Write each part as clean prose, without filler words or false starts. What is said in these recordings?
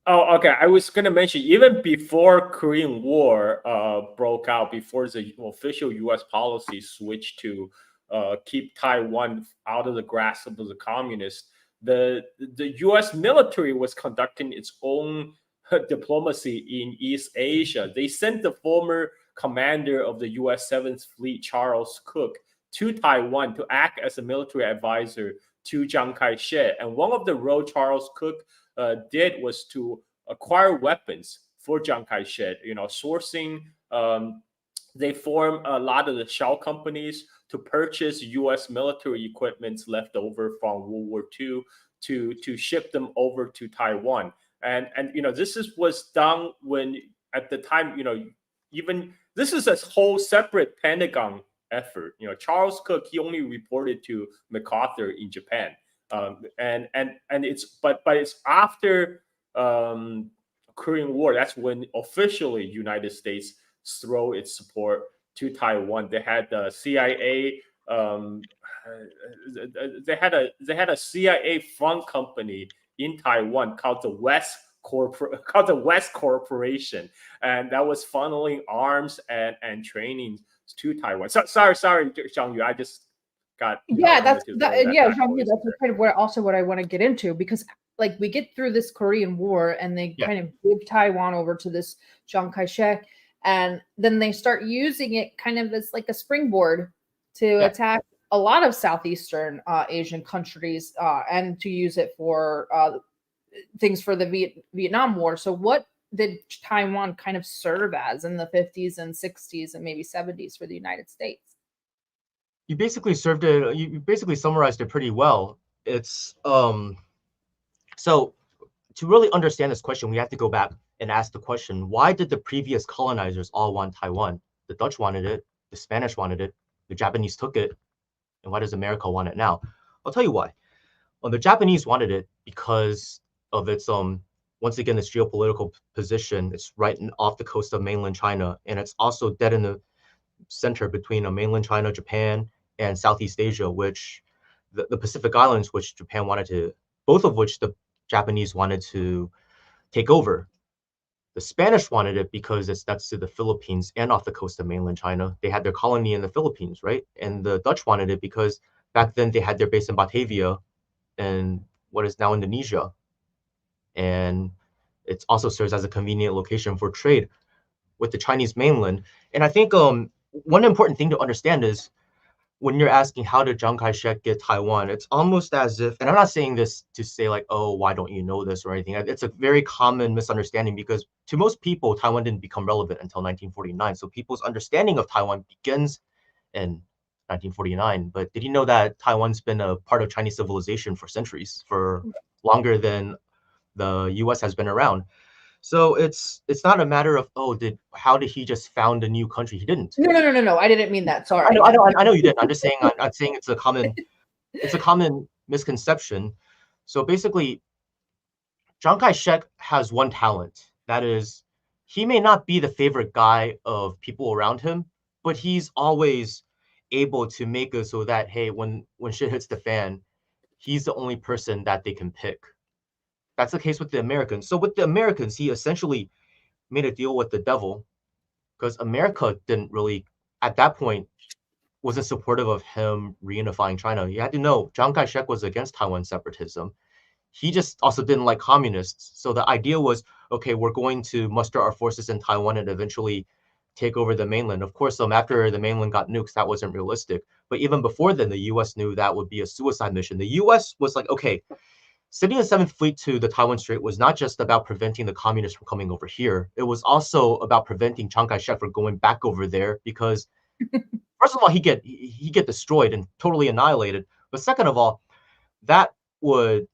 Oh, okay. I was going to mention even before Korean War broke out, before the official U.S. policy switched to keep Taiwan out of the grasp of the communists, the U.S. military was conducting its own diplomacy in East Asia. They sent the former commander of the U.S. Seventh Fleet, Charles Cook, to Taiwan to act as a military advisor to Chiang Kai-shek. And one of the roles Charles Cook did was to acquire weapons for Chiang Kai-shek. Sourcing. They formed a lot of the shell companies to purchase U.S. military equipments left over from World War II to ship them over to Taiwan. And this was done when at the time even this is a whole separate Pentagon effort. Charles Cook, he only reported to MacArthur in Japan. And it's after Korean War. That's when officially United States throw its support to Taiwan. They had the CIA. They had a CIA front company in Taiwan called the West Corporation, and that was funneling arms and training to Taiwan. Sorry, Xiangyu. I just got Yeah, wanted to throw that yeah, back Xiangyu, that's kind of what I want to get into, because like we get through this Korean War and they Yeah. kind of give Taiwan over to this Chiang Kai-shek, and then they start using it kind of as like a springboard to attack a lot of Southeastern Asian countries, and to use it for things for the Vietnam War. So what did Taiwan kind of serve as in the 50s and 60s and maybe 70s for the United States? You basically summarized it pretty well. It's so to really understand this question, we have to go back and ask the question, why did the previous colonizers all want Taiwan? The Dutch wanted it, the Spanish wanted it, the Japanese took it, and why does America want it now? I'll tell you why. The Japanese wanted it because of its once again its geopolitical position. It's right off the coast of mainland China, and it's also dead in the center between mainland China, Japan, and Southeast Asia, which the Pacific Islands, which Japan wanted to, both of which the Japanese wanted to take over. The Spanish wanted it because it's next to the Philippines and off the coast of mainland China. They had their colony in the Philippines, right? And the Dutch wanted it because back then they had their base in Batavia and what is now Indonesia. And it also serves as a convenient location for trade with the Chinese mainland. And I think one important thing to understand is when you're asking how did Chiang Kai-shek get Taiwan, it's almost as if, and I'm not saying this to say like, oh, why don't you know this or anything. It's a very common misunderstanding because to most people, Taiwan didn't become relevant until 1949. So people's understanding of Taiwan begins in 1949. But did you know that Taiwan's been a part of Chinese civilization for centuries, for longer than the U.S. has been around? So it's not a matter of how did he just found a new country? He didn't. No. I didn't mean that. Sorry. I know you didn't. I'm just saying. I'm saying it's a common misconception. So basically, Chiang Kai-shek has one talent. That is, he may not be the favorite guy of people around him, but he's always able to make it so that hey, when shit hits the fan, he's the only person that they can pick. That's the case with the Americans. So with the Americans, he essentially made a deal with the devil because America didn't really, at that point, wasn't supportive of him reunifying China. You had to know Chiang Kai-shek was against Taiwan separatism. He just also didn't like communists. So the idea was, okay, we're going to muster our forces in Taiwan and eventually take over the mainland. Of course, after the mainland got nukes, that wasn't realistic. But even before then, the U.S. knew that would be a suicide mission. The U.S. was like, okay, sending the Seventh Fleet to the Taiwan Strait was not just about preventing the communists from coming over here. It was also about preventing Chiang Kai-shek from going back over there because, first of all, he get destroyed and totally annihilated. But second of all, that would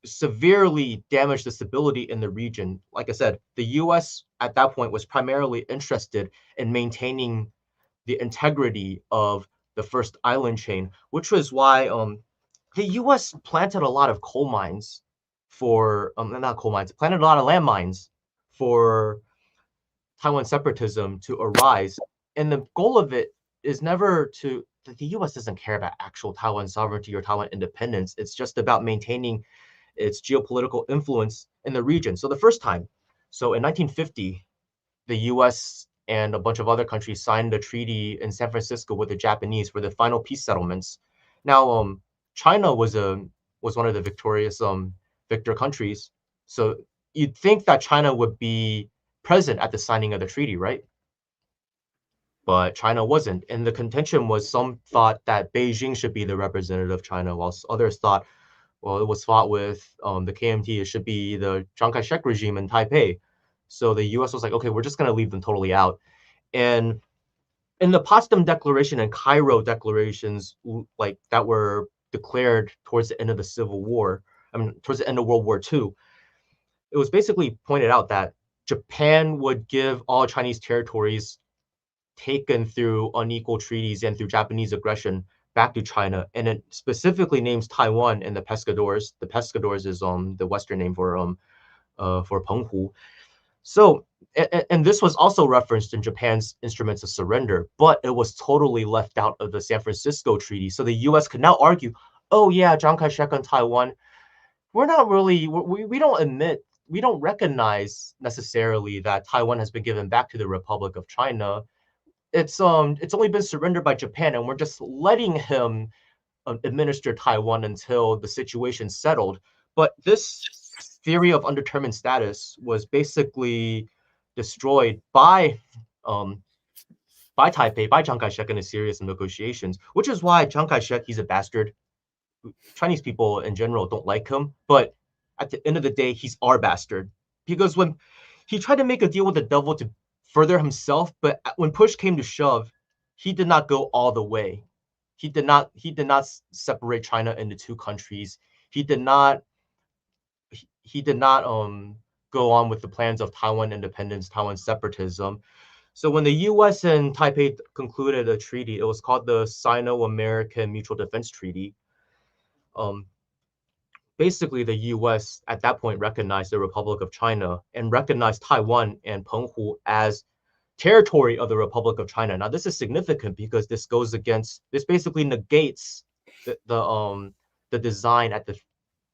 severely damage the stability in the region. Like I said, the U.S. at that point was primarily interested in maintaining the integrity of the first island chain, which was why the U.S. planted a lot of coal mines for not coal mines, planted a lot of landmines for Taiwan separatism to arise. And the goal of it is never to, the U.S. doesn't care about actual Taiwan sovereignty or Taiwan independence. It's just about maintaining its geopolitical influence in the region. So the first time, so in 1950, the U.S. and a bunch of other countries signed a treaty in San Francisco with the Japanese for the final peace settlements. Now, China was one of the victorious victor countries, so you'd think that China would be present at the signing of the treaty, right? But China wasn't, and the contention was some thought that Beijing should be the representative of China, whilst others thought, well, it was fought with the KMT, it should be the Chiang Kai-shek regime in Taipei. So the U.S. was like, okay, we're just going to leave them totally out. And in the Potsdam Declaration and Cairo declarations, like that were declared towards the end of the Civil War, towards the end of World War II, it was basically pointed out that Japan would give all Chinese territories taken through unequal treaties and through Japanese aggression back to China, and it specifically names Taiwan and the Pescadores. The Pescadores is the Western name for Penghu. So, and this was also referenced in Japan's instruments of surrender, but it was totally left out of the San Francisco Treaty. So the U.S. could now argue, oh yeah, Chiang Kai-shek on Taiwan, we're not really, we don't admit, we don't recognize necessarily that Taiwan has been given back to the Republic of China. It's only been surrendered by Japan, and we're just letting him administer Taiwan until the situation settled. But this theory of undetermined status was basically destroyed by Taipei, by Chiang Kai-shek in a series of negotiations, which is why Chiang Kai-shek, he's a bastard. Chinese people in general don't like him, but at the end of the day, he's our bastard. Because when he tried to make a deal with the devil to further himself, but when push came to shove, he did not go all the way. He did not separate China into two countries. He did not go on with the plans of Taiwan independence, Taiwan separatism. So when the U.S. and Taipei concluded a treaty, it was called the Sino-American Mutual Defense Treaty. Basically, the U.S. at that point recognized the Republic of China and recognized Taiwan and Penghu as territory of the Republic of China. Now, this is significant because this basically negates the design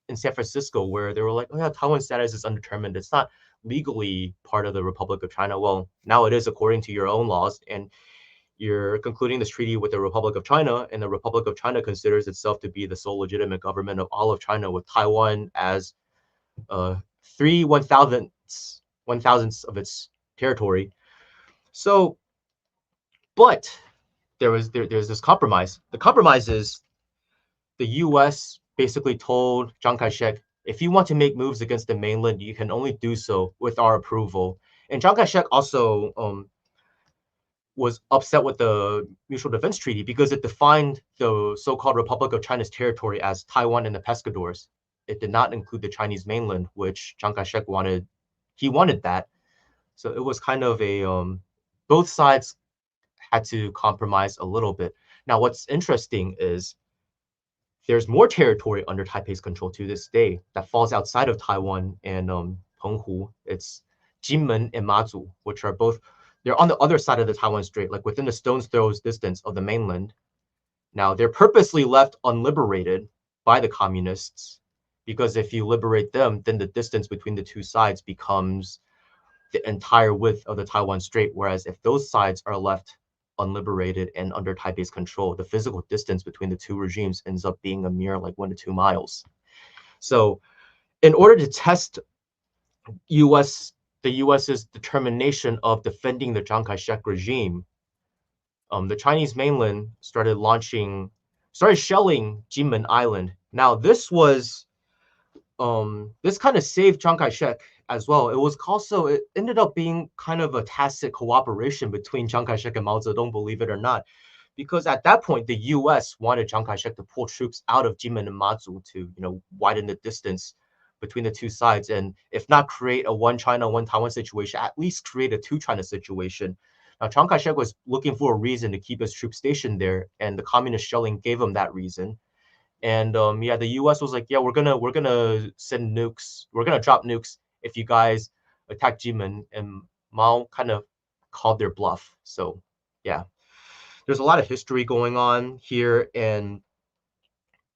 in San Francisco, where they were like, oh yeah, Taiwan status is undetermined. It's not legally part of the Republic of China. Well, now it is according to your own laws, and you're concluding this treaty with the Republic of China, and the Republic of China considers itself to be the sole legitimate government of all of China, with Taiwan as 1,000ths of its territory. So, but there's this compromise. The compromise is the U.S. basically told Chiang Kai-shek, if you want to make moves against the mainland, you can only do so with our approval. And Chiang Kai-shek also was upset with the Mutual Defense Treaty because it defined the so-called Republic of China's territory as Taiwan and the Pescadores. It did not include the Chinese mainland, which Chiang Kai-shek wanted. He wanted that. So it was kind of both sides had to compromise a little bit. Now, what's interesting is there's more territory under Taipei's control to this day that falls outside of Taiwan and Penghu. It's Jinmen and Mazu, which are both, they're on the other side of the Taiwan Strait, like within a stone's throw distance of the mainland. Now, they're purposely left unliberated by the communists, because if you liberate them, then the distance between the two sides becomes the entire width of the Taiwan Strait, whereas if those sides are left unliberated and under Taipei's control, the physical distance between the two regimes ends up being a mere like 1 to 2 miles. So in order to test the US's determination of defending the Chiang Kai-shek regime, the Chinese mainland started shelling Jinmen Island. Now this kind of saved Chiang Kai-shek as well. It ended up being kind of a tacit cooperation between Chiang Kai-shek and Mao Zedong, believe it or not, because at that point the U.S. wanted Chiang Kai-shek to pull troops out of Jinmen and Mazu to widen the distance between the two sides, and if not create a one China, one Taiwan situation, at least create a two China situation. Now Chiang Kai-shek was looking for a reason to keep his troops stationed there, and the communist shelling gave him that reason. And the U.S. was like, yeah, we're gonna send nukes, we're gonna drop nukes if you guys attack Jinmen, and Mao kind of called their bluff. So yeah, there's a lot of history going on here, and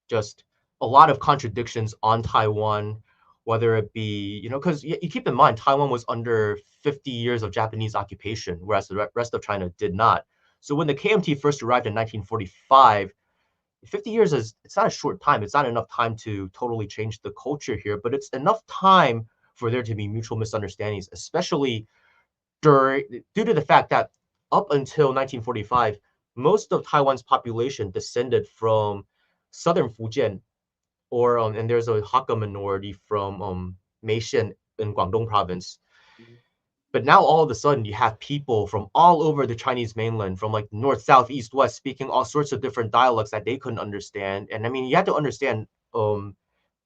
just a lot of contradictions on Taiwan, whether it be, because you keep in mind, Taiwan was under 50 years of Japanese occupation, whereas the rest of China did not. So when the KMT first arrived in 1945, 50 years it's not a short time. It's not enough time to totally change the culture here, but it's enough time for there to be mutual misunderstandings, especially due to the fact that up until 1945, most of Taiwan's population descended from southern Fujian, and there's a Hakka minority from Meixian in Guangdong province. But now all of a sudden you have people from all over the Chinese mainland, from like north, south, east, west, speaking all sorts of different dialects that they couldn't understand. And I mean, you have to understand,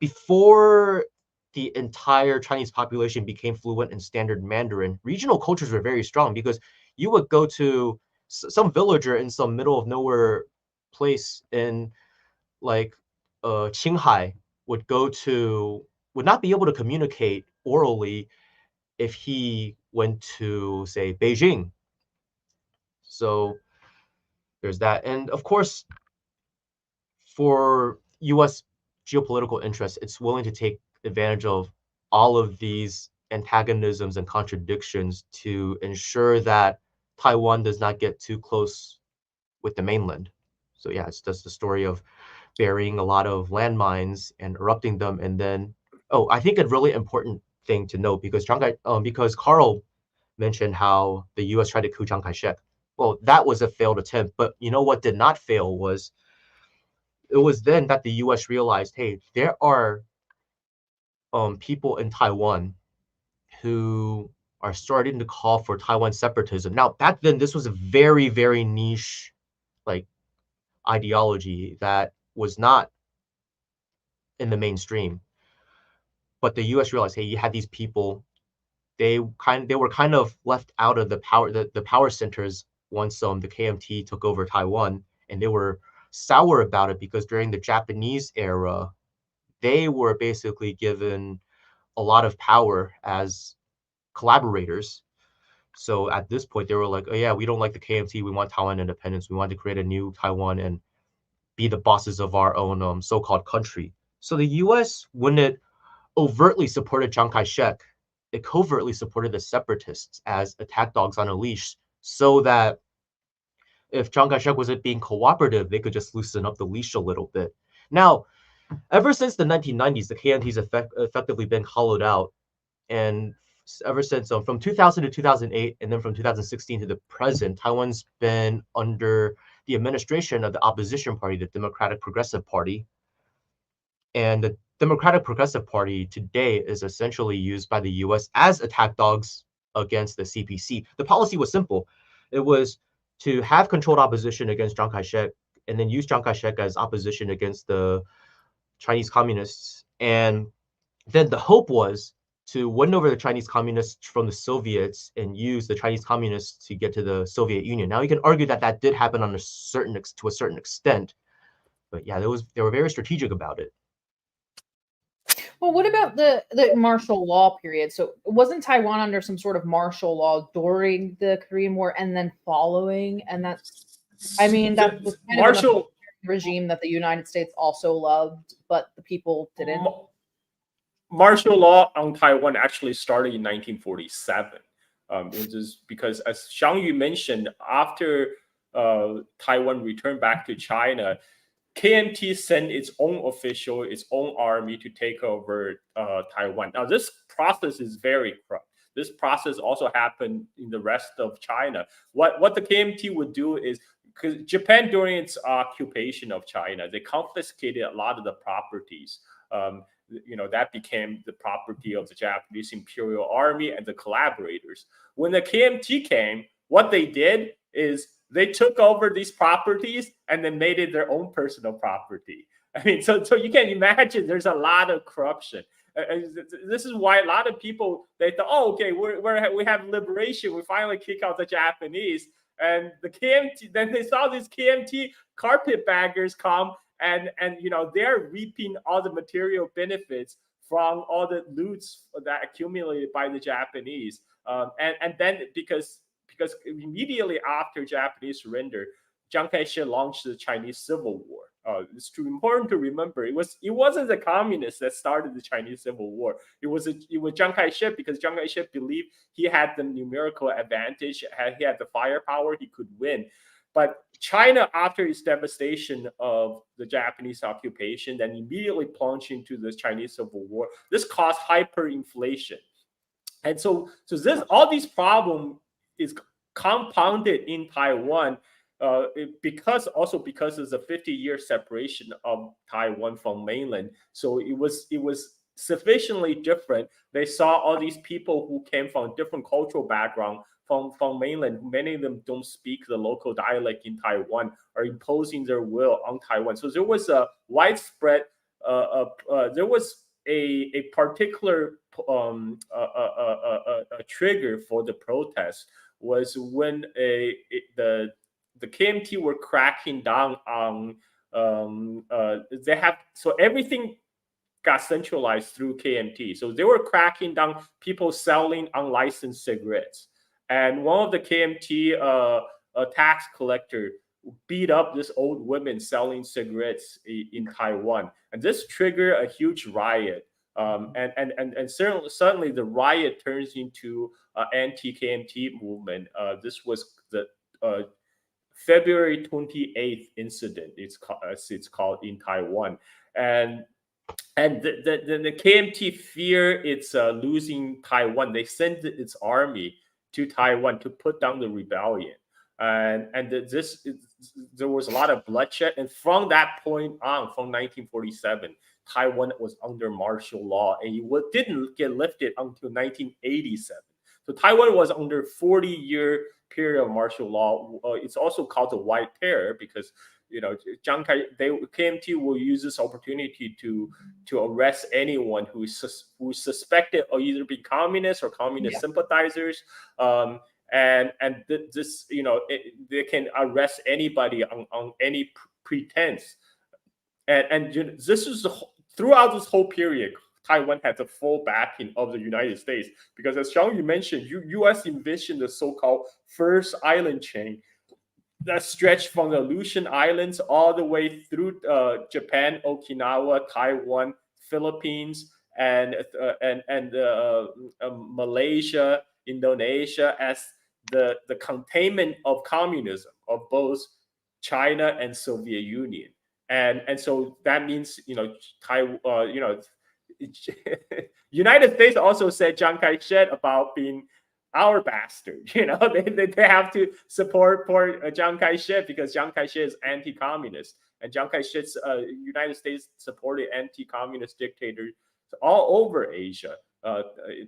before the entire Chinese population became fluent in standard Mandarin, regional cultures were very strong, because you would go to some villager in some middle of nowhere place in like Qinghai would not be able to communicate orally if he went to, say, Beijing. So there's that. And of course, for US geopolitical interests, it's willing to take advantage of all of these antagonisms and contradictions to ensure that Taiwan does not get too close with the mainland. So yeah, it's just the story of burying a lot of landmines and erupting them. And then, I think a really important thing to note, because Carl mentioned how the U.S. tried to coup Chiang Kai-shek. Well, that was a failed attempt, but you know what did not fail was, it was then that the U.S. realized, hey, there are people in Taiwan who are starting to call for Taiwan separatism. Now, back then, this was a very, very niche, like, ideology that was not in the mainstream. But the U.S. realized, hey, you had these people. They were kind of left out of the power centers once the KMT took over Taiwan, and they were sour about it because during the Japanese era, they were basically given a lot of power as collaborators. So at this point, they were like, oh yeah, we don't like the KMT. We want Taiwan independence. We want to create a new Taiwan and be the bosses of our own so-called country. So the U.S., when it overtly supported Chiang Kai-shek, it covertly supported the separatists as attack dogs on a leash, so that if Chiang Kai-shek wasn't being cooperative, they could just loosen up the leash a little bit. Now, ever since the 1990s, the KMT's effectively been hollowed out, and ever since from 2000 to 2008, and then from 2016 to the present, Taiwan's been under the administration of the opposition party, the Democratic Progressive Party. And the Democratic Progressive Party today is essentially used by the US as attack dogs against the CPC. The policy was simple. It was to have controlled opposition against Chiang Kai-shek, and then use Chiang Kai-shek as opposition against the Chinese communists. And then the hope was to win over the Chinese communists from the Soviets and use the Chinese communists to get to the Soviet Union. Now, you can argue that that did happen to a certain extent, but yeah, they were very strategic about it. Well, what about the martial law period? So wasn't Taiwan under some sort of martial law during the Korean War and then following? And that was kind of a regime that the United States also loved, but the people didn't. Martial law on Taiwan actually started in 1947. It is because, as Xiangyu mentioned, after Taiwan returned back to China, KMT sent its own official, its own army to take over Taiwan. Now, this process is very corrupt. This process also happened in the rest of China. What the KMT would do is, because Japan, during its occupation of China, they confiscated a lot of the properties. That became the property of the Japanese Imperial Army and the collaborators. When the KMT came, what they did is they took over these properties and then made it their own personal property. I mean, so you can imagine there's a lot of corruption. This is why a lot of people, they thought, oh, okay, we have liberation. We finally kick out the Japanese. And the KMT, then they saw these KMT carpetbaggers come and they're reaping all the material benefits from all the loots that accumulated by the Japanese. And then because immediately after Japanese surrender, Chiang Kai-shek launched the Chinese Civil War. It's too important to remember. It wasn't the communists that started the Chinese Civil War. It was Chiang Kai-shek, because Chiang Kai-shek believed he had the numerical advantage, he had the firepower, he could win. But China, after its devastation of the Japanese occupation, then immediately plunged into the Chinese Civil War. This caused hyperinflation, and so all these problems is compounded in Taiwan. Because of the 50-year separation of Taiwan from mainland, so it was sufficiently different. They saw all these people who came from different cultural background from mainland. Many of them don't speak the local dialect in Taiwan, are imposing their will on Taiwan. So there was a widespread. There was a particular a trigger for the protest was when the KMT were cracking down on everything got centralized through KMT. So they were cracking down people selling unlicensed cigarettes. And one of the KMT tax collector beat up this old woman selling cigarettes in Taiwan. And this triggered a huge riot. And certainly the riot turns into anti-KMT movement. This was the February 28th incident. It's called in Taiwan, and the KMT fear it's losing Taiwan. They sent its army to Taiwan to put down the rebellion, and there was a lot of bloodshed. And from that point on, from 1947, Taiwan was under martial law, and it didn't get lifted until 1987. So Taiwan was under 40-year period of martial law. It's also called the White Terror because KMT will use this opportunity to arrest anyone who is suspected of either being communist or communist sympathizers. They can arrest anybody on any pretense. And this is throughout this whole period, Taiwan had the full backing of the United States because, as Xiangyu mentioned, U.S. envisioned the so-called first island chain that stretched from the Aleutian Islands all the way through Japan, Okinawa, Taiwan, Philippines, and Malaysia, Indonesia as the containment of communism of both China and Soviet Union. And so that means United States also said Chiang Kai-shek about being our bastard. They have to support Chiang Kai-shek because Chiang Kai-shek is anti-communist, and Chiang Kai-shek's United States supported anti-communist dictators all over Asia.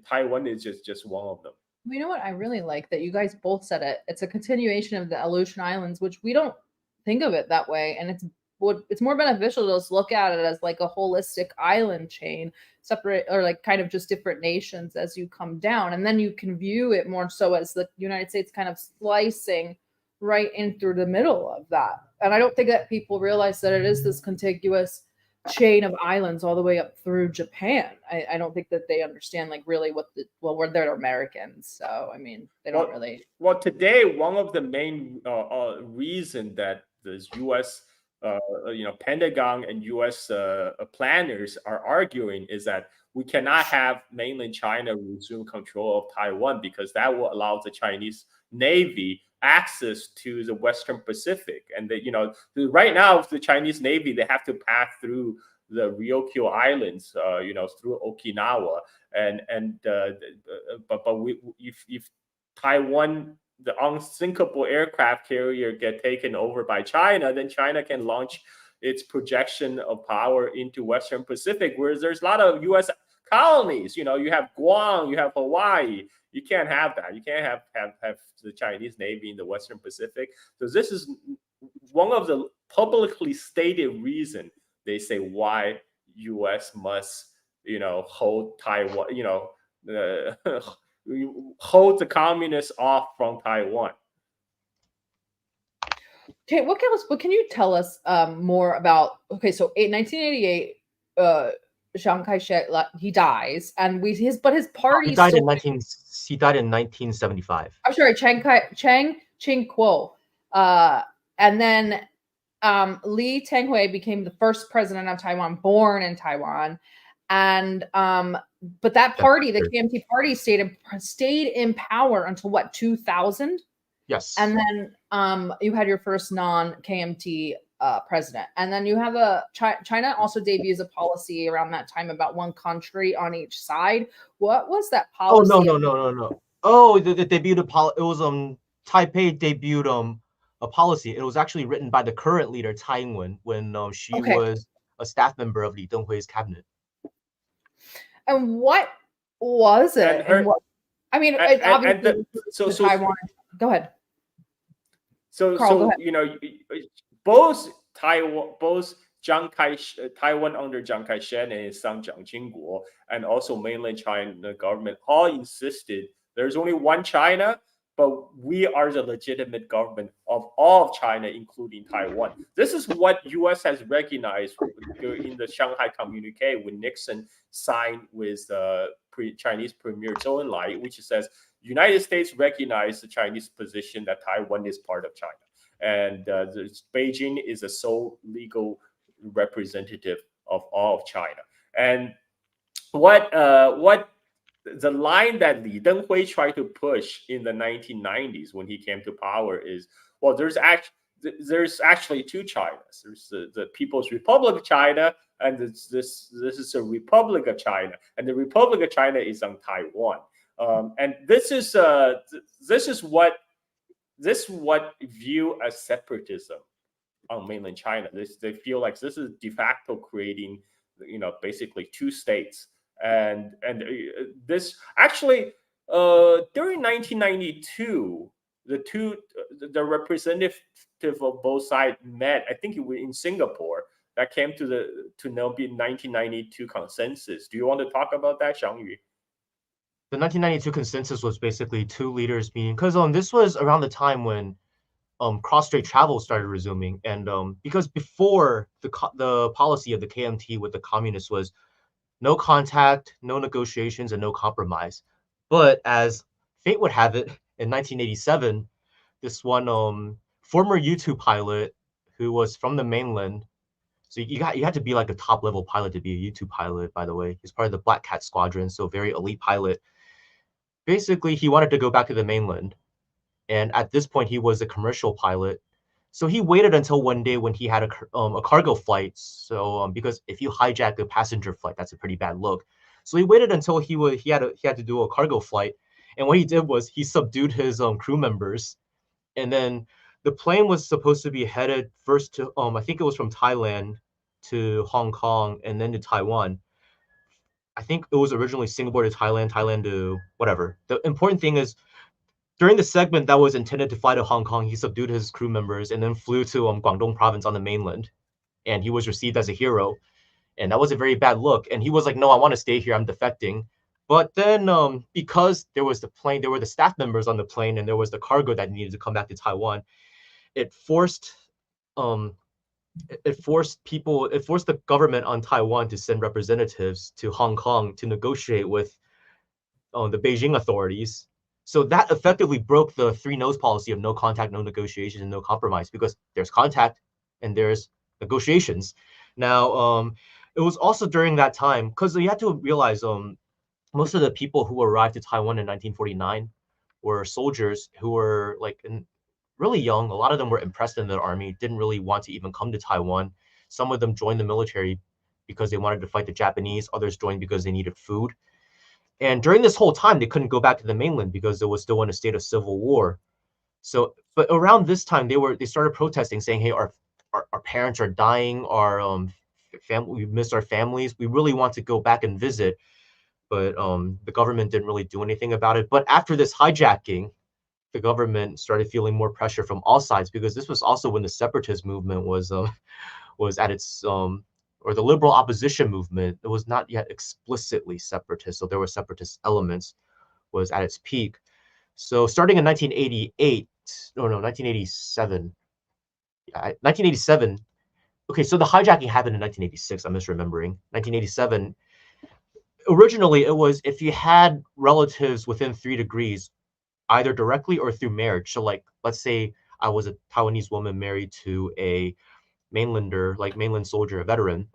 Taiwan is just one of them. You know what I really like that you guys both said it. It's a continuation of the Aleutian Islands, which we don't think of it that way, and it's more beneficial to just look at it as like a holistic island chain, separate or like kind of just different nations as you come down, and then you can view it more so as the United States kind of slicing right in through the middle of that. And I don't think that people realize that it is this contiguous chain of islands all the way up through Japan. I don't think that they understand like really they're Americans, so I mean they don't really. Well, today one of the main reason that the U.S. Pentagon and U.S. Planners are arguing is that we cannot have mainland China resume control of Taiwan because that will allow the Chinese Navy access to the Western Pacific. And right now the Chinese Navy, they have to pass through the Ryukyu Islands, through Okinawa, if Taiwan, the unsinkable aircraft carrier, get taken over by China, then China can launch its projection of power into Western Pacific, whereas there's a lot of U.S. colonies. You have Guam, you have Hawaii. You can't have that. You can't have the Chinese Navy in the Western Pacific. So this is one of the publicly stated reasons they say why U.S. must, hold Taiwan, hold the communists off from Taiwan. Okay, what can you tell us more about? Okay, so 1988, Chiang Kai-shek he dies, and his party. He died in 1975. I'm sorry, Chiang Ching-kuo. And then Lee Teng-hui became the first president of Taiwan, born in Taiwan. And but that party, the KMT party, stayed in power until what, 2000? Yes. And then you had your first non-KMT president. And then you have China also debuts a policy around that time about one country on each side. What was that policy? Oh, no. Oh, the debuted it was Taipei debuted a policy. It was actually written by the current leader, Tsai Ing-wen, when she was a staff member of Li Denghui's cabinet. And what was it? So Taiwan. Go ahead. So Carl, go ahead. You know, both Taiwan under Chiang Kai-shek and his son Jiang Jingguo, and also mainland China government all insisted there's only one China, but we are the legitimate government of all of China, including Taiwan. This is what U.S. has recognized in the Shanghai Communique when Nixon signed with Chinese Premier Zhou Enlai, which says United States recognize the Chinese position that Taiwan is part of China, and Beijing is the sole legal representative of all of China. And what the line that Li Denghui tried to push in the 1990s when he came to power is, well, there's actually two Chinas. There's the People's Republic of China, and this is a Republic of China, and the Republic of China is on Taiwan. And this is what view as separatism on mainland China. They feel like this is de facto creating, basically two states. And this actually during 1992, the representative of both sides met. I think it was in Singapore. That came to now be 1992 consensus. Do you want to talk about that, Xiangyu? The 1992 consensus was basically two leaders meeting, because this was around the time when cross-strait travel started resuming, and because before the policy of the KMT with the communists was no contact, no negotiations, and no compromise. But as fate would have it, in 1987, this one former U-2 pilot who was from the mainland. So you had to be like a top level pilot to be a U-2 pilot, by the way. He's part of the Black Cat Squadron, so very elite pilot. Basically, he wanted to go back to the mainland. And at this point, he was a commercial pilot. So he waited until one day when he had a cargo flight. So because if you hijack a passenger flight, that's a pretty bad look. So he waited until he had to do a cargo flight. And what he did was he subdued his crew members. And then the plane was supposed to be headed first to I think it was from Thailand to Hong Kong and then to Taiwan. I think it was originally Singapore to Thailand to whatever. The important thing is, during the segment that was intended to fly to Hong Kong, he subdued his crew members and then flew to Guangdong province on the mainland. And he was received as a hero. And that was a very bad look. And he was like, no, I want to stay here. I'm defecting. But then because there was the plane, there were the staff members on the plane, and there was the cargo that needed to come back to Taiwan, it forced the government on Taiwan to send representatives to Hong Kong to negotiate with the Beijing authorities. So that effectively broke the three no's policy of no contact, no negotiations, and no compromise, because there's contact and there's negotiations. Now, it was also during that time, because you have to realize most of the people who arrived to Taiwan in 1949 were soldiers who were really young. A lot of them were impressed in the army, didn't really want to even come to Taiwan. Some of them joined the military because they wanted to fight the Japanese. Others joined because they needed food. And during this whole time, they couldn't go back to the mainland because it was still in a state of civil war. So, but around this time, they started protesting, saying, "Hey, our parents are dying. Our we miss our families. We really want to go back and visit." But the government didn't really do anything about it. But after this hijacking, the government started feeling more pressure from all sides, because this was also when the separatist movement was at its or the liberal opposition movement. It was not yet explicitly separatist, so there were separatist elements, was at its peak. So starting in 1987. 1987. Okay, so the hijacking happened in 1986. I'm misremembering. 1987. Originally, it was if you had relatives within 3 degrees, either directly or through marriage. So let's say I was a Taiwanese woman married to a mainlander, like mainland soldier, a veteran,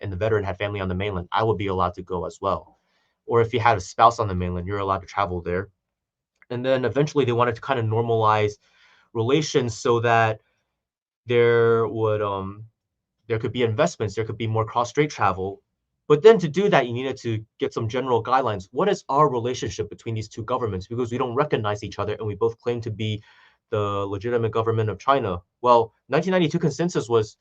and the veteran had family on the mainland, I would be allowed to go as well. Or if you had a spouse on the mainland, you're allowed to travel there. And then eventually they wanted to kind of normalize relations so that there could be investments, there could be more cross-strait travel. But then to do that, you needed to get some general guidelines. What is our relationship between these two governments? Because we don't recognize each other and we both claim to be the legitimate government of China. Well, 1992 consensus was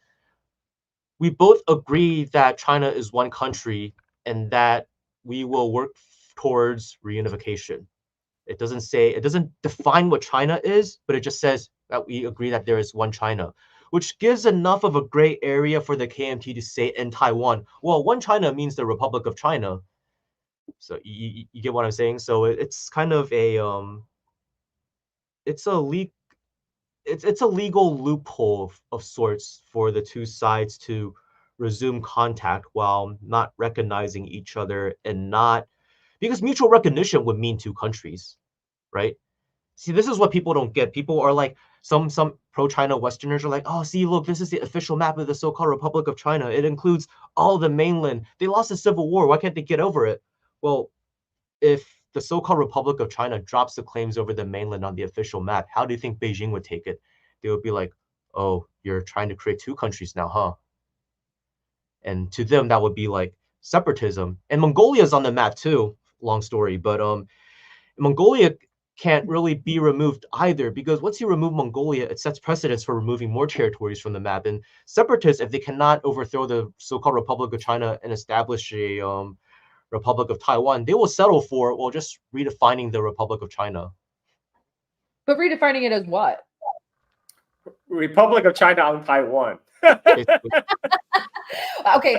we both agree that China is one country and that we will work towards reunification. It doesn't define what China is, but it just says that we agree that there is one China, which gives enough of a gray area for the KMT to say in Taiwan, well, one China means the Republic of China. So you get what I'm saying? So it's kind of a it's a legal loophole of sorts for the two sides to resume contact while not recognizing each other and not, because mutual recognition would mean two countries, right? See, this is what people don't get. People are like, some pro-China Westerners are like, oh, see, look, this is the official map of the so-called Republic of China. It includes all the mainland. They lost the Civil War. Why can't they get over it? Well, if the so-called Republic of China drops the claims over the mainland on the official map, how do you think Beijing would take it? They would be like, oh, you're trying to create two countries now, huh? And to them, that would be like separatism. And Mongolia's on the map too, long story. But Mongolia can't really be removed either, because once you remove Mongolia, it sets precedents for removing more territories from the map. And separatists, if they cannot overthrow the so-called Republic of China and establish a Republic of Taiwan, they will settle for, well, just redefining the Republic of China. But redefining it as what? Republic of China on Taiwan. Basically. Okay,